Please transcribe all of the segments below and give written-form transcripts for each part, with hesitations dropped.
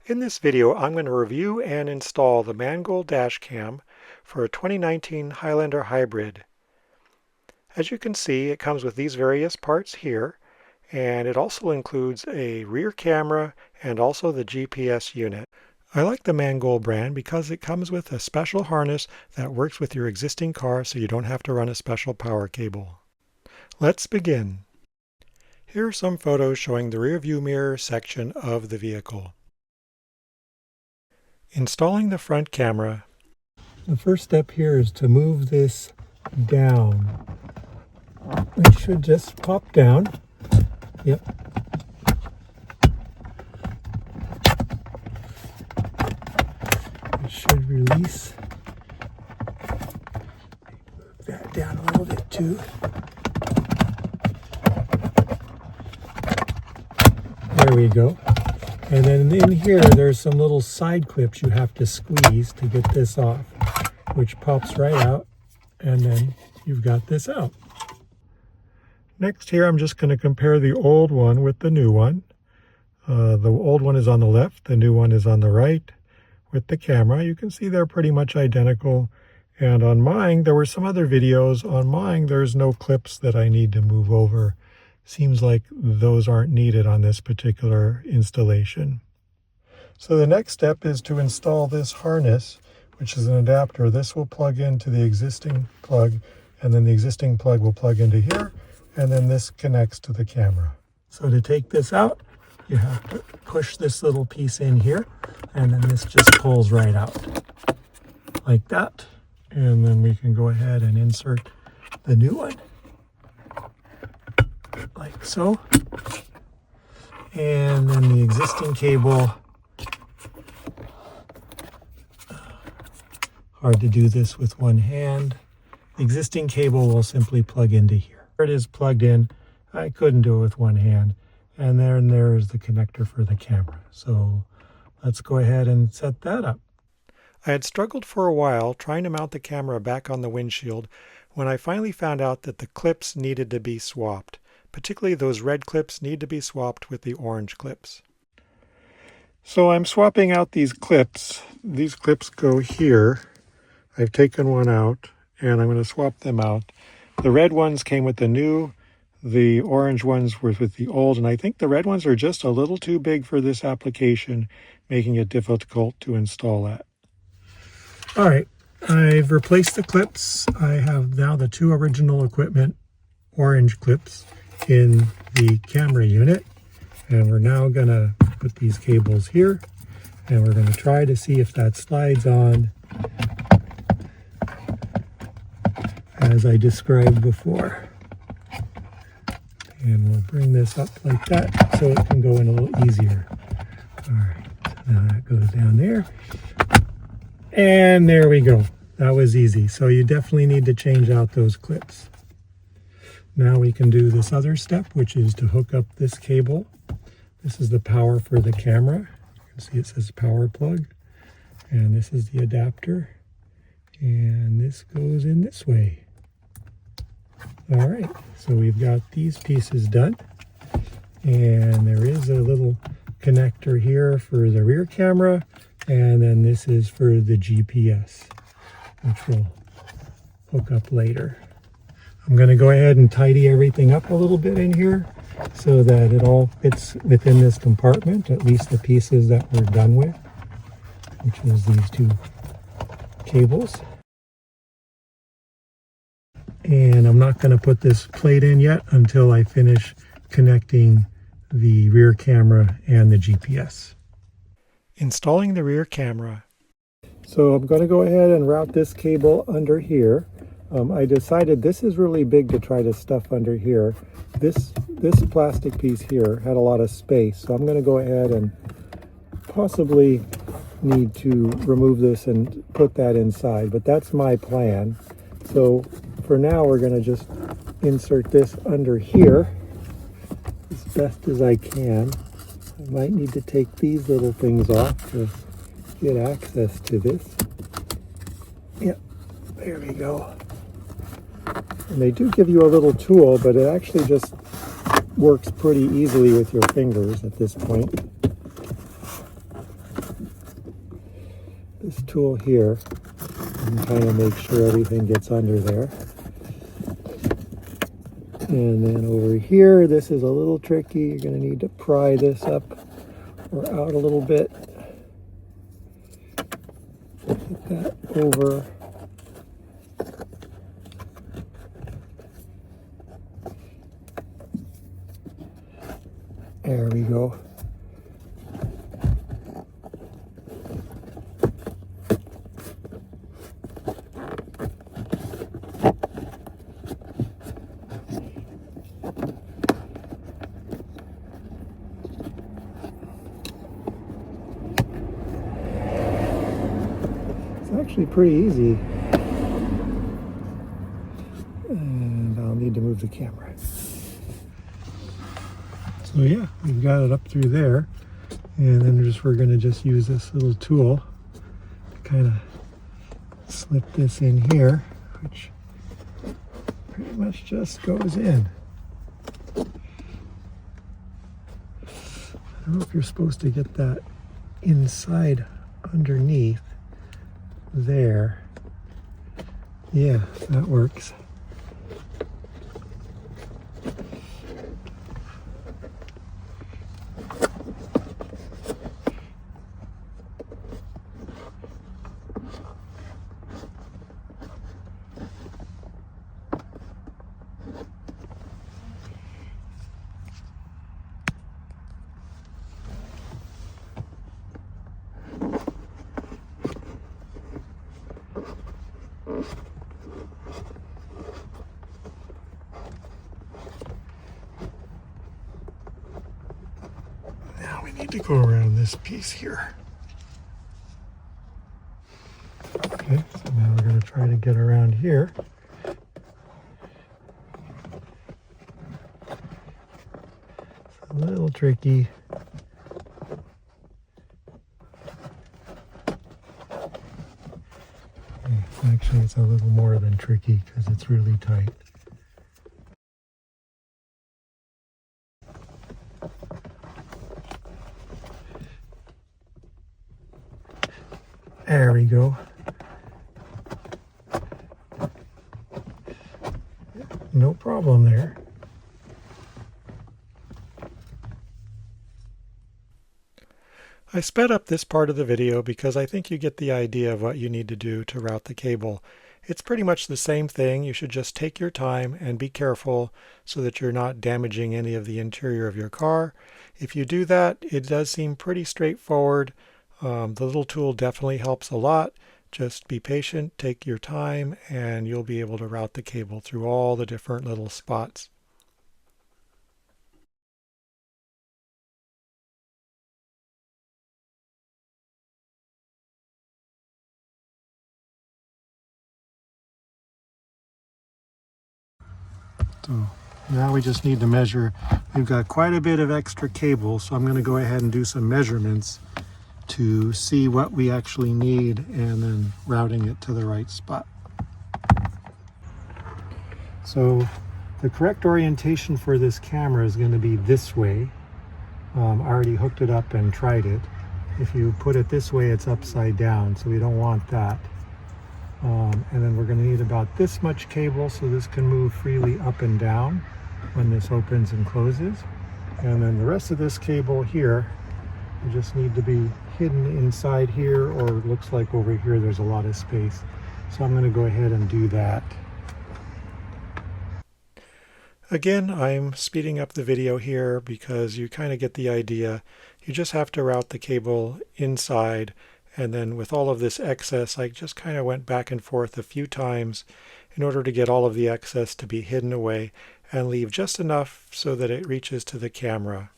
In this video, I'm going to review and install the Mangoal Dashcam for a 2019 Highlander Hybrid. As you can see, it comes with these various parts here, and it also includes a rear camera and also the GPS unit. I like the Mangoal brand because it comes with a special harness that works with your existing car so you don't have to run a special power cable. Let's begin. Here are some photos showing the rear view mirror section of the vehicle. Installing the front camera. The first step here is to move this down. It should just pop down. Yep. It should release. Move that down a little bit too. There we go. And then in here, there's some little side clips you have to squeeze to get this off, which pops right out, and then you've got this out. Next here, I'm just going to compare the old one with the new one. The old one is on the left, the new one is on the right with the camera. You can see they're pretty much identical. And on mine, there were some other videos. On mine, there's no clips that I need to move over. Seems like those aren't needed on this particular installation. So the next step is to install this harness, which is an adapter. This will plug into the existing plug, and then the existing plug will plug into here, and then this connects to the camera. So to take this out, you have to push this little piece in here, and then this just pulls right out like that. And then we can go ahead and insert the new one. Like so. And then the existing cable, hard to do this with one hand. The existing cable will simply plug into here. It is plugged in. I couldn't do it with one hand. And then there's the connector for the camera. So let's go ahead and set that up. I had struggled for a while trying to mount the camera back on the windshield when I finally found out that the clips needed to be swapped. Particularly those red clips need to be swapped with the orange clips. So I'm swapping out these clips. These clips go here. I've taken one out and I'm going to swap them out. The red ones came with the new, the orange ones were with the old, and I think the red ones are just a little too big for this application, making it difficult to install that. All right, I've replaced the clips. I have now the two original equipment orange clips in the camera unit, and we're now going to put these cables here, and we're going to try to see if that slides on as I described before. And we'll bring this up like that so it can go in a little easier. All right, so now that goes down there, and there we go. That was easy. So you definitely need to change out those clips. Now we can do this other step, which is to hook up this cable. This is the power for the camera. You can see it says power plug. And this is the adapter. And this goes in this way. All right, so we've got these pieces done. And there is a little connector here for the rear camera. And then this is for the GPS, which we'll hook up later. I'm going to go ahead and tidy everything up a little bit in here so that it all fits within this compartment, at least the pieces that we're done with, which is these two cables. And I'm not going to put this plate in yet until I finish connecting the rear camera and the GPS. Installing the rear camera. So I'm going to go ahead and route this cable under here. I decided this is really big to try to stuff under here. This plastic piece here had a lot of space, so I'm going to go ahead and possibly need to remove this and put that inside, but that's my plan. So for now, we're going to just insert this under here as best as I can. I might need to take these little things off to get access to this. Yep, there we go. And they do give you a little tool, but it actually just works pretty easily with your fingers at this point. this tool here and kind of make sure everything gets under there. And then over here, this is a little tricky. You're going to need to pry this up or out a little bit. Get that over. There we go. It's actually pretty easy. And I'll need to move the camera. So yeah, we've got it up through there. And then we're going to just use this little tool to kind of slip this in here, which pretty much just goes in. I don't know if you're supposed to get that inside underneath there. Yeah, that works. Now we need to go around this piece here. Okay, so now we're going to try to get around here. It's a little tricky. Actually, it's a little more than tricky because it's really tight. There we go. No problem there. I sped up this part of the video because I think you get the idea of what you need to do to route the cable. It's pretty much the same thing. You should just take your time and be careful so that you're not damaging any of the interior of your car. If you do that, it does seem pretty straightforward. The little tool definitely helps a lot. Just be patient, take your time, and you'll be able to route the cable through all the different little spots. So now we just need to measure. We've got quite a bit of extra cable, so I'm going to go ahead and do some measurements to see what we actually need and then routing it to the right spot. So the correct orientation for this camera is going to be this way. I already hooked it up and tried it. If you put it this way, it's upside down, so we don't want that. And then we're going to need about this much cable so this can move freely up and down when this opens and closes. And then the rest of this cable here, you just need to be hidden inside here, or it looks like over here there's a lot of space. So I'm going to go ahead and do that. Again, I'm speeding up the video here because you kind of get the idea. You just have to route the cable inside. And then with all of this excess, I just kind of went back and forth a few times in order to get all of the excess to be hidden away and leave just enough so that it reaches to the camera.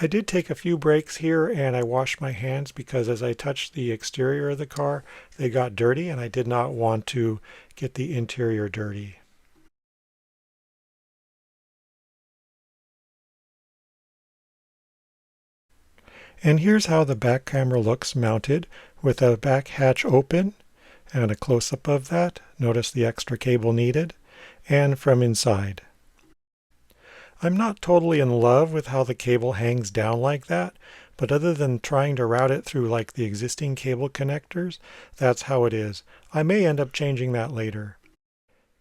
I did take a few breaks here and I washed my hands because as I touched the exterior of the car, they got dirty and I did not want to get the interior dirty. And here's how the back camera looks mounted with a back hatch open and a close-up of that. Notice the extra cable needed, and from inside. I'm not totally in love with how the cable hangs down like that, but other than trying to route it through like the existing cable connectors, that's how it is. I may end up changing that later.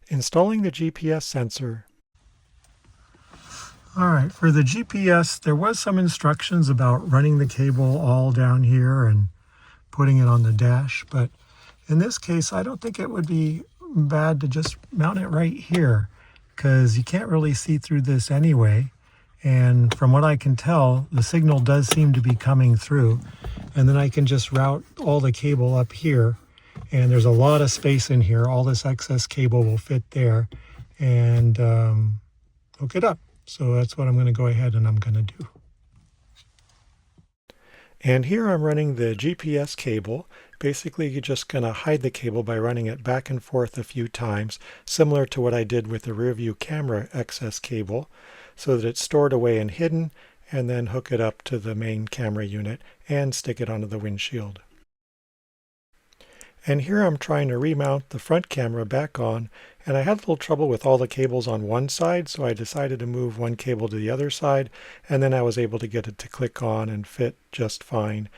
Installing the GPS sensor. All right, for the GPS, there was some instructions about running the cable all down here and putting it on the dash, but in this case, I don't think it would be bad to just mount it right here, because you can't really see through this anyway. And from what I can tell, the signal does seem to be coming through. And then I can just route all the cable up here. And there's a lot of space in here. All this excess cable will fit there and hook it up. So that's what I'm going to go ahead and I'm going to do. And here I'm running the GPS cable. Basically, you're just going to hide the cable by running it back and forth a few times, similar to what I did with the rear view camera excess cable, so that it's stored away and hidden, and then hook it up to the main camera unit and stick it onto the windshield. And here I'm trying to remount the front camera back on, and I had a little trouble with all the cables on one side, so I decided to move one cable to the other side, and then I was able to get it to click on and fit just fine.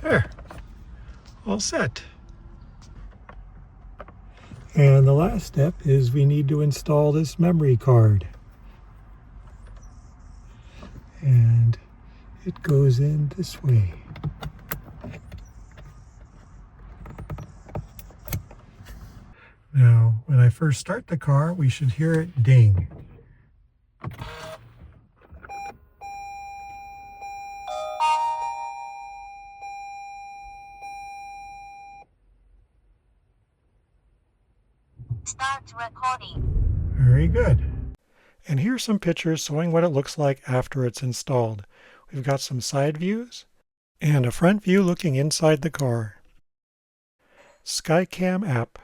There, all set. And the last step is we need to install this memory card. And it goes in this way. Now, when I first start the car, we should hear it ding. Start recording. Very good. And here's some pictures showing what it looks like after it's installed. We've got some side views and a front view looking inside the car. SkyCamm App.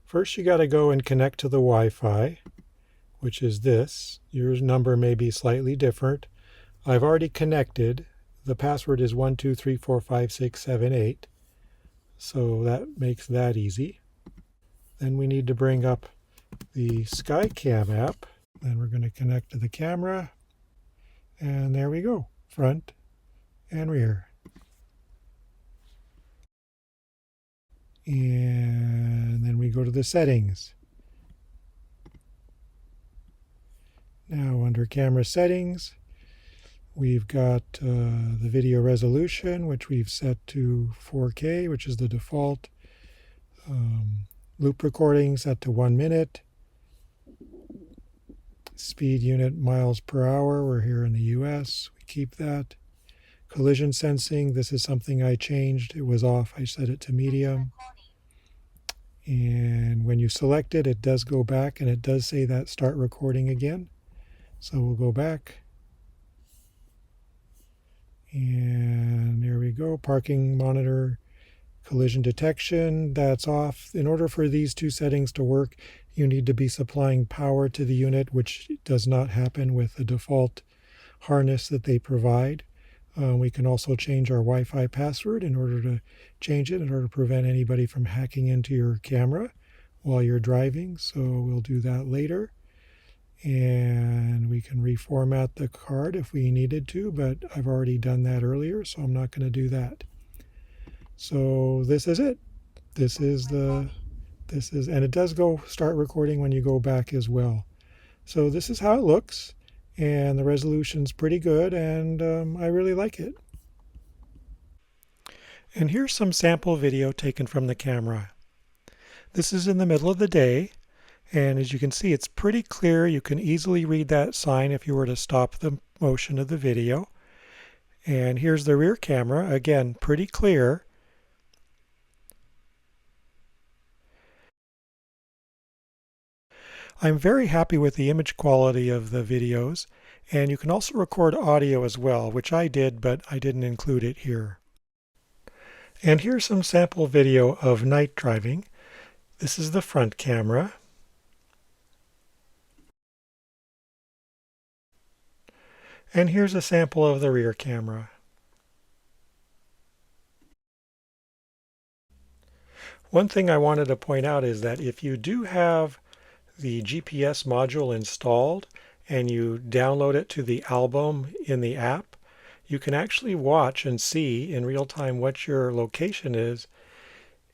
First you got to go and connect to the Wi-Fi, which is this. Your number may be slightly different. I've already connected. The password is 1234567 so that makes that easy. Then we need to bring up the SkyCamm app. Then we're going to connect to the camera. And there we go, front and rear. And then we go to the settings. Now under camera settings, we've got the video resolution, which we've set to 4K, which is the default. Loop recording set to 1 minute. Speed unit miles per hour. We're here in the US. We keep that. Collision sensing. This is something I changed. It was off. I set it to medium. And when you select it, it does go back and it does say that start recording again. So we'll go back. And there we go. Parking monitor. Collision detection, that's off. In order for these two settings to work, you need to be supplying power to the unit, which does not happen with the default harness that they provide. We can also change our Wi-Fi password in order to change it, in order to prevent anybody from hacking into your camera while you're driving. So we'll do that later. And we can reformat the card if we needed to, but I've already done that earlier, so I'm not going to do that. So this is it. And it does go start recording when you go back as well. So this is how it looks, and the resolution's pretty good, and I really like it. And here's some sample video taken from the camera. This is in the middle of the day, and as you can see, it's pretty clear. You can easily read that sign if you were to stop the motion of the video. And here's the rear camera, again, pretty clear. I'm very happy with the image quality of the videos, and you can also record audio as well, which I did, but I didn't include it here. And here's some sample video of night driving. This is the front camera. And here's a sample of the rear camera. One thing I wanted to point out is that if you do have the GPS module installed and you download it to the album in the app, you can actually watch and see in real time what your location is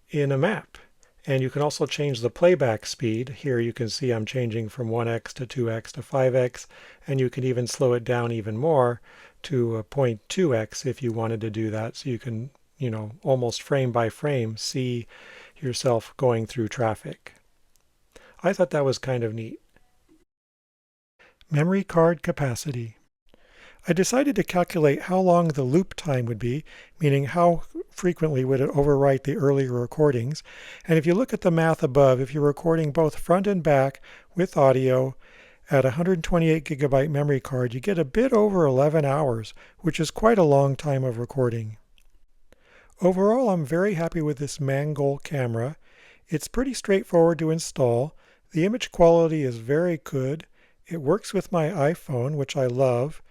in a map. And you can also change the playback speed. Here you can see I'm changing from 1x to 2x to 5x, and you can even slow it down even more to 0.2x if you wanted to do that, so you can, almost frame by frame see yourself going through traffic. I thought that was kind of neat. Memory card capacity. I decided to calculate how long the loop time would be, meaning how frequently would it overwrite the earlier recordings. And if you look at the math above, if you're recording both front and back with audio at a 128 gigabyte memory card, you get a bit over 11 hours, which is quite a long time of recording. Overall, I'm very happy with this Mangoal camera. It's pretty straightforward to install. The image quality is very good. It works with my iPhone, which I love.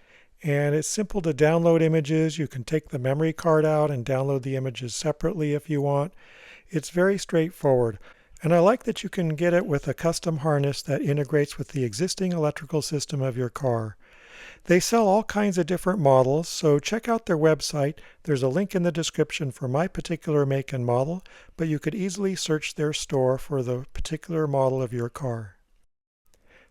And it's simple to download images. You can take the memory card out and download the images separately if you want. It's very straightforward. And I like that you can get it with a custom harness that integrates with the existing electrical system of your car. They sell all kinds of different models, so check out their website. There's a link in the description for my particular make and model, but you could easily search their store for the particular model of your car.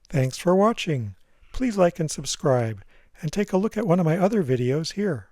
Thanks for watching. Please like and subscribe. And take a look at one of my other videos here.